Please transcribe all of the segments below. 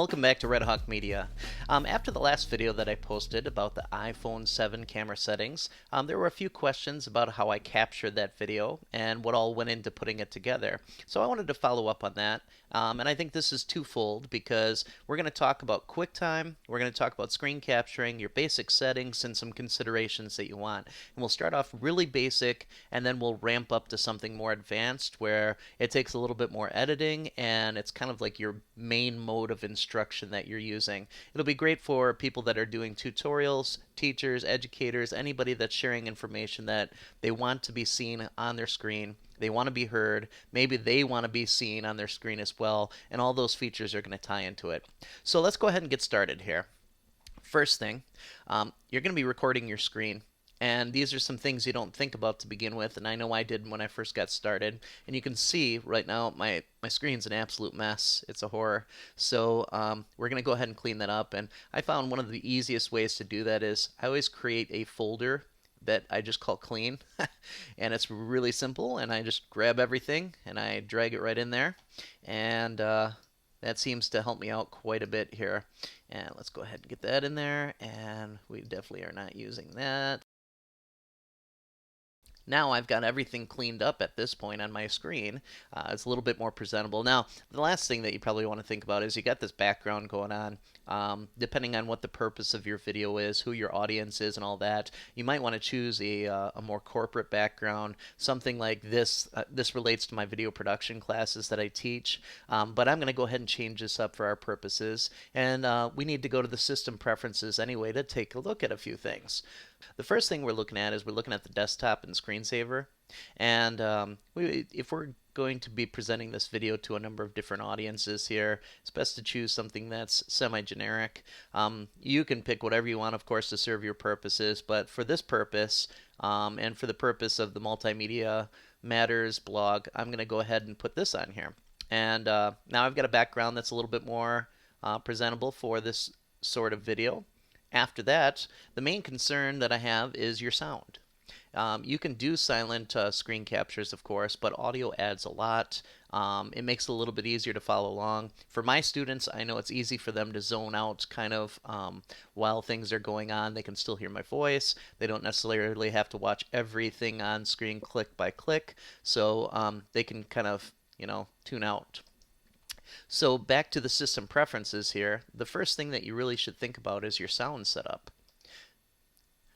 welcome back to Red Hawk Media. After the last video that I posted about the iPhone 7 camera settings, there were a few questions about how I captured that video and what all went into putting it together. So I wanted to follow up on that. And I think this is twofold because we're going to talk about QuickTime, we're going to talk about screen capturing, your basic settings, and some considerations that you want. And we'll start off really basic and then we'll ramp up to something more advanced where it takes a little bit more editing and it's kind of like your main mode of instruction that you're using. It'll be great for people that are doing tutorials, teachers, educators, anybody that's sharing information that they want to be seen on their screen. They want to be heard. Maybe they want to be seen on their screen as well. And all those features are going to tie into it. So let's go ahead and get started here. First thing, you're going to be recording your screen. And these are some things you don't think about to begin with, and I know I did when I first got started. And you can see right now my screen's an absolute mess. It's a horror. So we're going to go ahead and clean that up. And I found one of the easiest ways to do that is I always create a folder that I just call clean. And it's really simple, and I just grab everything and I drag it right in there. And that seems to help me out quite a bit here. And let's go ahead and get that in there. And we definitely are not using that. Now I've got everything cleaned up at this point on my screen. It's a little bit more presentable. Now, the last thing that you probably want to think about is you got this background going on. Depending on what the purpose of your video is, who your audience is, and all that, you might want to choose a more corporate background, something like this. This relates to my video production classes that I teach, but I'm going to go ahead and change this up for our purposes. And we need to go to the system preferences anyway to take a look at a few things. The first thing we're looking at is we're looking at the desktop and screensaver. And if we're going to be presenting this video to a number of different audiences here, it's best to choose something that's semi-generic. You can pick whatever you want, of course, to serve your purposes, but for this purpose and for the purpose of the Multimedia Matters blog, I'm going to go ahead and put this on here. And now I've got a background that's a little bit more presentable for this sort of video. After that, the main concern that I have is your sound. You can do silent screen captures, of course, but audio adds a lot. It makes it a little bit easier to follow along. For my students, I know it's easy for them to zone out kind of while things are going on. They can still hear my voice. They don't necessarily have to watch everything on screen click by click, so they can kind of, tune out. So back to the system preferences here, the first thing that you really should think about is your sound setup.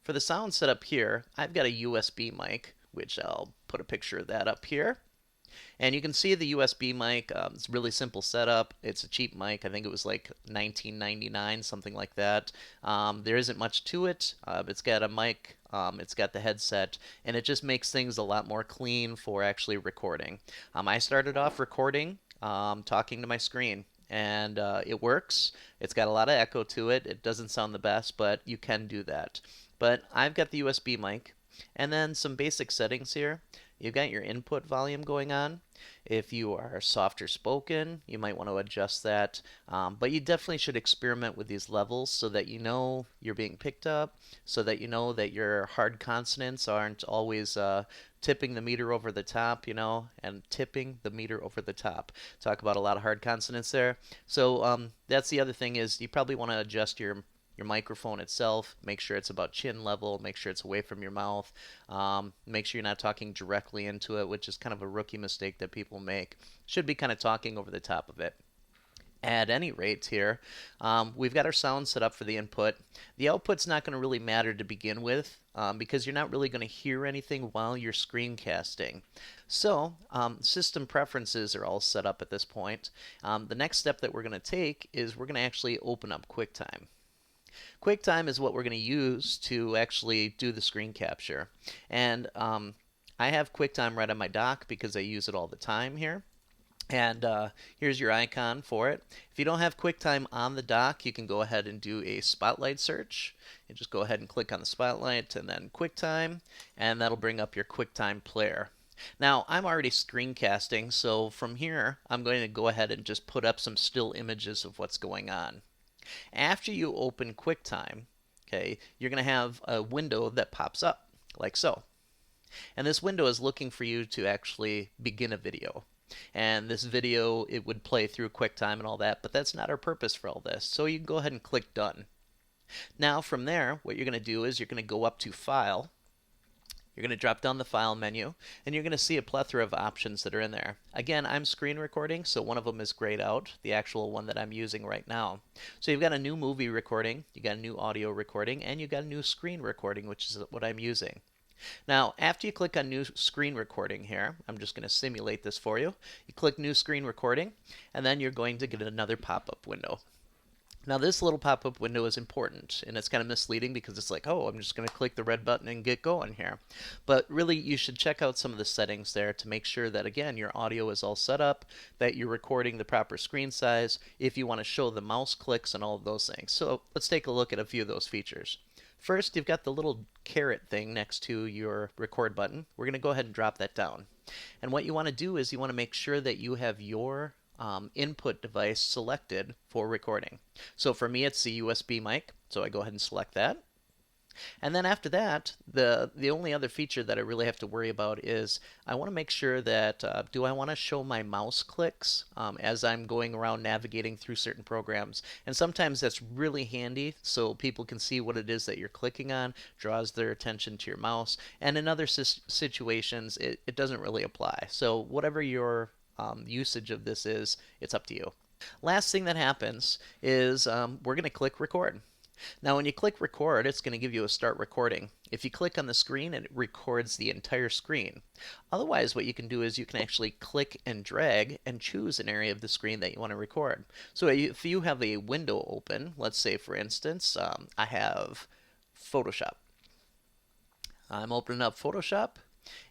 For the sound setup here, I've got a USB mic, which I'll put a picture of that up here. And you can see the USB mic, it's a really simple setup. It's a cheap mic. I think it was like $19.99, something like that. There isn't much to it. It's got a mic, it's got the headset, and it just makes things a lot more clean for actually recording. I started off recording talking to my screen, and it works. It's got a lot of echo to it. It doesn't sound the best, but you can do that. But I've got the USB mic, and then some basic settings here. You've got your input volume going on. If you are softer spoken, you might want to adjust that. But you definitely should experiment with these levels so that you know you're being picked up, so that you know that your hard consonants aren't always tipping the meter over the top, and tipping the meter over the top. Talk about a lot of hard consonants there. So that's the other thing is you probably want to adjust your microphone itself. Make sure it's about chin level. Make sure it's away from your mouth. Make sure you're not talking directly into it, which is kind of a rookie mistake that people make. Should be kind of talking over the top of it. At any rate here, we've got our sound set up for the input. The output's not going to really matter to begin with because you're not really going to hear anything while you're screencasting. So system preferences are all set up at this point. The next step that we're going to take is we're going to actually open up QuickTime. QuickTime is what we're going to use to actually do the screen capture. And I have QuickTime right on my dock because I use it all the time here. And here's your icon for it. If you don't have QuickTime on the dock, you can go ahead and do a spotlight search. You just go ahead and click on the spotlight and then QuickTime, and that'll bring up your QuickTime Player. Now, I'm already screencasting, so from here, I'm going to go ahead and just put up some still images of what's going on. After you open QuickTime, okay, you're going to have a window that pops up, like so. And this window is looking for you to actually begin a video. and this video, it would play through QuickTime and all that, but that's not our purpose for all this. So you can go ahead and click Done. Now from there, what you're going to do is you're going to go up to File. You're going to drop down the File menu, and you're going to see a plethora of options that are in there. Again, I'm screen recording, so one of them is grayed out, the actual one that I'm using right now. So you've got a new movie recording, you got a new audio recording, and you've got a new screen recording, which is what I'm using. Now, after you click on New Screen Recording here, I'm just going to simulate this for you. You click New Screen Recording, and then you're going to get another pop-up window. Now this little pop-up window is important, and it's kind of misleading because it's like, oh, I'm just going to click the red button and get going here. But really, you should check out some of the settings there to make sure that, again, your audio is all set up, that you're recording the proper screen size, if you want to show the mouse clicks and all of those things. So let's take a look at a few of those features. First, you've got the little caret thing next to your record button. We're going to go ahead and drop that down. And what you want to do is you want to make sure that you have your input device selected for recording. So for me, it's the USB mic, so I go ahead and select that. And then after that, the only other feature that I really have to worry about is I want to make sure that do I want to show my mouse clicks as I'm going around navigating through certain programs. And sometimes that's really handy so people can see what it is that you're clicking on, draws their attention to your mouse. And in other situations, it doesn't really apply. So whatever your usage of this is, it's up to you. Last thing that happens is we're going to click record. Now when you click record, it's going to give you a start recording. If you click on the screen, it records the entire screen. Otherwise, what you can do is you can actually click and drag and choose an area of the screen that you want to record. So if you have a window open, let's say for instance, I have Photoshop. I'm opening up Photoshop,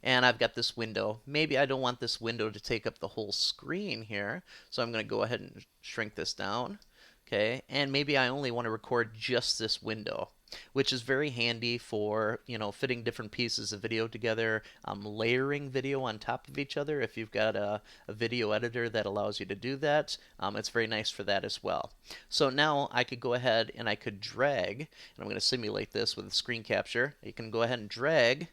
and I've got this window. Maybe I don't want this window to take up the whole screen here, so I'm going to go ahead and shrink this down. Okay, and maybe I only want to record just this window, which is very handy for, fitting different pieces of video together, layering video on top of each other. If you've got a video editor that allows you to do that, it's very nice for that as well. So now I could go ahead and I could drag, and I'm going to simulate this with a screen capture. You can go ahead and drag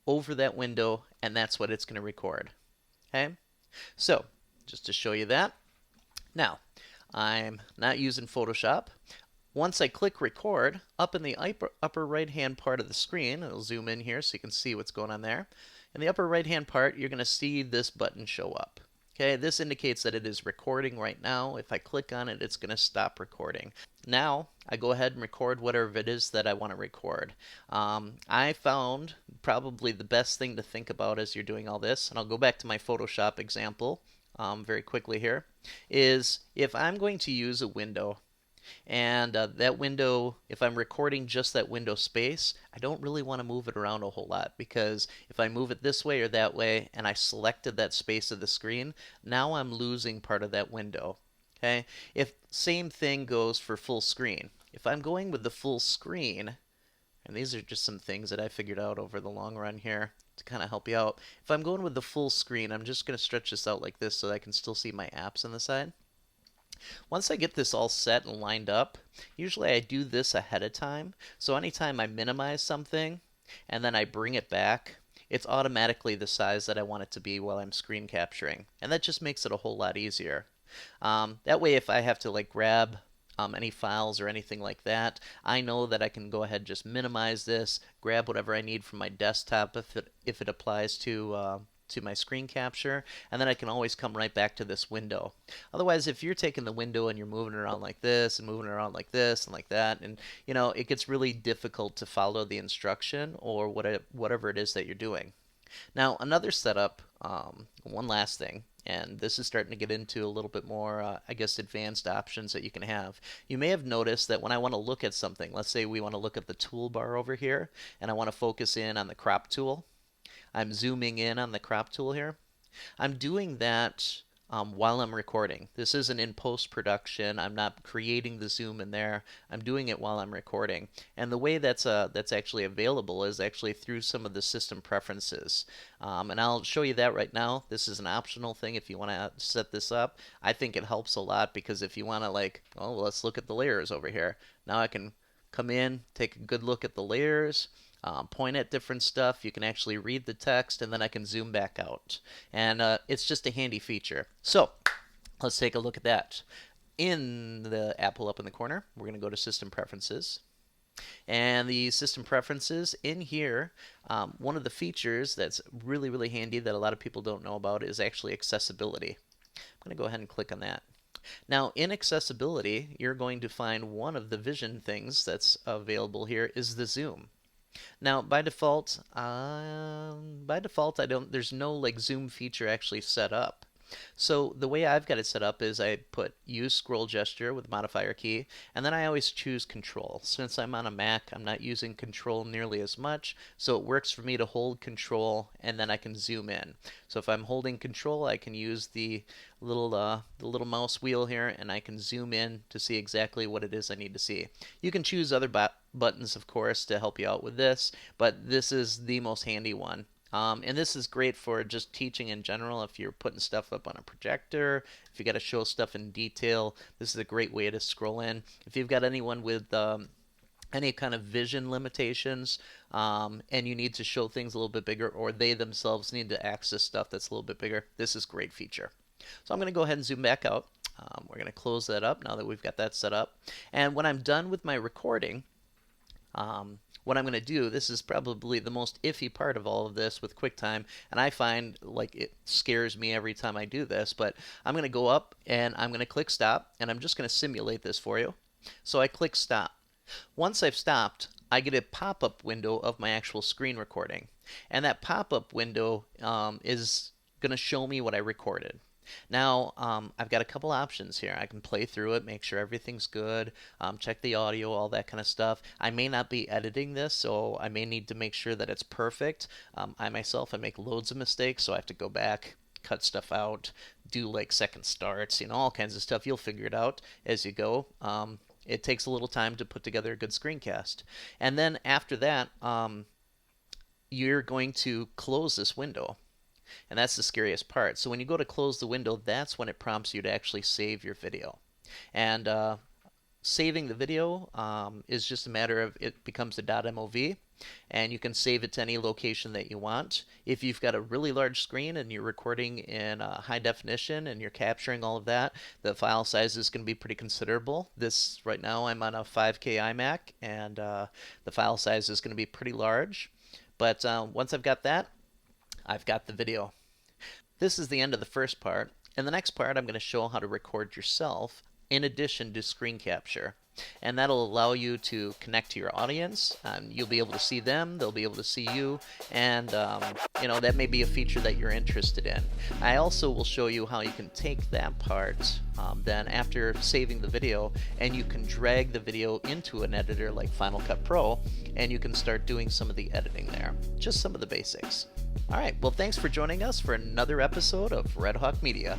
over that window, and that's what it's going to record. Okay, so just to show you that, now I'm not using Photoshop. Once I click record, up in the upper right hand part of the screen, it'll zoom in here so you can see what's going on there. In the upper right hand part, you're going to see this button show up. Okay, this indicates that it is recording right now. If I click on it, it's going to stop recording. Now, I go ahead and record whatever it is that I want to record. I found probably the best thing to think about as you're doing all this, and I'll go back to my Photoshop example very quickly here, is if I'm going to use a window, and that window, if I'm recording just that window space, I don't really want to move it around a whole lot, because if I move it this way or that way and I selected that space of the screen, now I'm losing part of that window. Okay, if same thing goes for full screen. If I'm going with the full screen, and these are just some things that I figured out over the long run here to kind of help you out. If I'm going with the full screen, I'm just going to stretch this out like this so that I can still see my apps on the side. Once I get this all set and lined up, usually I do this ahead of time. So anytime I minimize something and then I bring it back, it's automatically the size that I want it to be while I'm screen capturing. And that just makes it a whole lot easier. That way, if I have to grab any files or anything like that, I know that I can go ahead and just minimize this, grab whatever I need from my desktop if it applies to my screen capture, and then I can always come right back to this window. Otherwise, if you're taking the window and you're moving it around like this and moving it around like this and like that, and it gets really difficult to follow the instruction or whatever it is that you're doing. Now, another setup, one last thing, and this is starting to get into a little bit more, I guess, advanced options that you can have. You may have noticed that when I want to look at something, let's say we want to look at the toolbar over here, and I want to focus in on the crop tool. I'm zooming in on the crop tool here. I'm doing that while I'm recording. This isn't in post-production. I'm not creating the zoom in there. I'm doing it while I'm recording. And the way that's actually available is actually through some of the system preferences. And I'll show you that right now. This is an optional thing if you want to set this up. I think it helps a lot because if you want to let's look at the layers over here. Now I can come in, take a good look at the layers. point at different stuff. You can actually read the text, and then I can zoom back out. And it's just a handy feature. So let's take a look at that. In the Apple up in the corner, we're going to go to System Preferences. And the System Preferences in here, one of the features that's really, really handy that a lot of people don't know about is actually accessibility. I'm going to go ahead and click on that. Now, in accessibility, you're going to find one of the vision things that's available here is the zoom. Now, by default, there's no like zoom feature actually set up. So the way I've got it set up is I put use scroll gesture with the modifier key, and then I always choose control. Since I'm on a Mac, I'm not using control nearly as much, so it works for me to hold control and then I can zoom in. So if I'm holding control, I can use the little mouse wheel here, and I can zoom in to see exactly what it is I need to see. You can choose other buttons, of course, to help you out with this, but this is the most handy one. And this is great for just teaching in general. If you're putting stuff up on a projector, if you got to show stuff in detail, this is a great way to scroll in. If you've got anyone with any kind of vision limitations, and you need to show things a little bit bigger, or they themselves need to access stuff that's a little bit bigger, this is a great feature. So I'm going to go ahead and zoom back out. We're going to close that up now that we've got that set up. And when I'm done with my recording, what I'm going to do, this is probably the most iffy part of all of this with QuickTime, and I find like it scares me every time I do this, but I'm going to go up and I'm going to click stop, and I'm just going to simulate this for you. So I click stop. Once I've stopped, I get a pop-up window of my actual screen recording, and that pop-up window is going to show me what I recorded. Now, I've got a couple options here. I can play through it, make sure everything's good, check the audio, all that kind of stuff. I may not be editing this, so I may need to make sure that it's perfect. I myself, I make loads of mistakes, so I have to go back, cut stuff out, do like second starts, all kinds of stuff. You'll figure it out as you go. It takes a little time to put together a good screencast. And then after that, you're going to close this window. And that's the scariest part. So when you go to close the window, that's when it prompts you to actually save your video. And saving the video is just a matter of it becomes a .mov, and you can save it to any location that you want. If you've got a really large screen and you're recording in high definition and you're capturing all of that, the file size is going to be pretty considerable. This right now I'm on a 5K iMac, and the file size is going to be pretty large. But once I've got that, I've got the video. This is the end of the first part. In the next part, I'm going to show how to record yourself in addition to screen capture. And that'll allow you to connect to your audience. You'll be able to see them, they'll be able to see you, and that may be a feature that you're interested in. I also will show you how you can take that part then after saving the video, and you can drag the video into an editor like Final Cut Pro, and you can start doing some of the editing there. Just some of the basics. Alright, well thanks for joining us for another episode of Red Hawk Media.